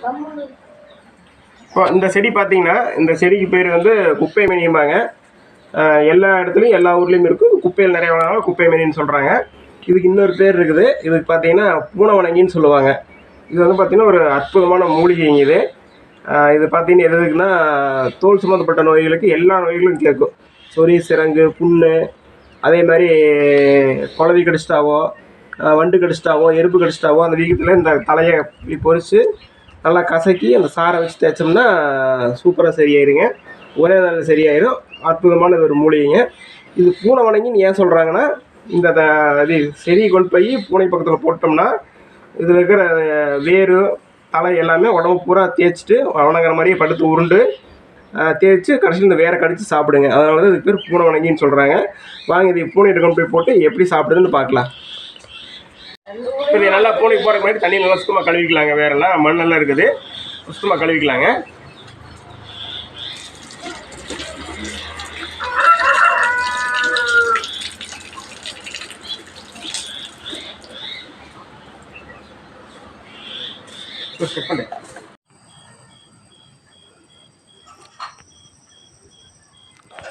இப்போ இந்த செடி பார்த்தீங்கன்னா, இந்த செடிக்கு பேர் வந்து குப்பை மேனிம்பாங்க. எல்லா இடத்துலையும் எல்லா ஊர்லேயும் இருக்கும். குப்பையில் நிறைய வளர்னால குப்பை மேனின்னு சொல்கிறாங்க. இதுக்கு இன்னொரு பேர் இருக்குது. இதுக்கு பார்த்தீங்கன்னா பூனை சொல்லுவாங்க. இது வந்து பார்த்திங்கன்னா ஒரு அற்புதமான மூலிகைங்க இது. இது பார்த்தீங்கன்னா எதுக்குன்னா தோல் சம்மந்தப்பட்ட நோய்களுக்கு எல்லா நோய்களும் கேட்கும். சொறி, சிரங்கு, புண்ணு, அதே மாதிரி குளவி கடிச்சிட்டாவோ, வண்டு கடிச்சிட்டாவோ, எறும்பு கடிச்சிட்டாவோ அந்த வீக்கத்தில் இந்த தலையை இப்படி பொறிச்சு நல்லா கசக்கி அந்த சாரை வச்சு தேய்ச்சோம்னா சூப்பராக சரியாயிருங்க. ஒரே நாளில் சரியாயிடும். அற்புதமான ஒரு மூலிகைங்க. இது பூனை வணங்கின்னு ஏன் சொல்கிறாங்கன்னா, இந்த இது செடி கொண்டு போய் பூனை பக்கத்தில் போட்டோம்னா இதில் இருக்கிற வேறு தலை எல்லாமே உடம்பு பூரா தேய்ச்சிட்டு வணங்குற மாதிரியே படுத்து உருண்டு தேய்ச்சி கடைசியில் இந்த வேரை கடித்து சாப்பிடுங்க. அதனால தான் இதுக்கு பேர் பூனை வணங்கின்னு சொல்கிறாங்க. வாங்க இது பூனைகிட்ட கொண்டு போய் போட்டு எப்படி சாப்பிடுதுன்னு பார்க்கலாம். இது நல்லா பூனைக்கு போகிறதுக்கு முன்னாடி தண்ணி நல்லா சுத்தமாக கழுவிக்கலாங்க. வேறெல்லாம் மண்ணெல்லாம் இருக்குது, சுத்தமாக கழுவிக்கலாங்க.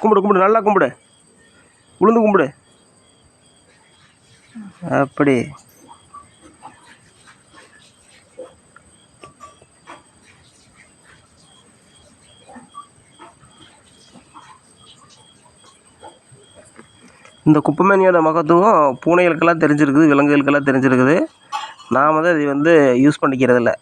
கும்பிடு, நல்லா கும்பிடு, உளுந்து கும்பிடு. அப்படி இந்த குப்பைமேனியோட மகத்துவம் பூனைகளுக்கெல்லாம் தெரிஞ்சிருக்குது, விலங்குகளுக்கெல்லாம் தெரிஞ்சிருக்குது. நாம் தான் இது யூஸ் பண்ணிக்கிறது இல்லை.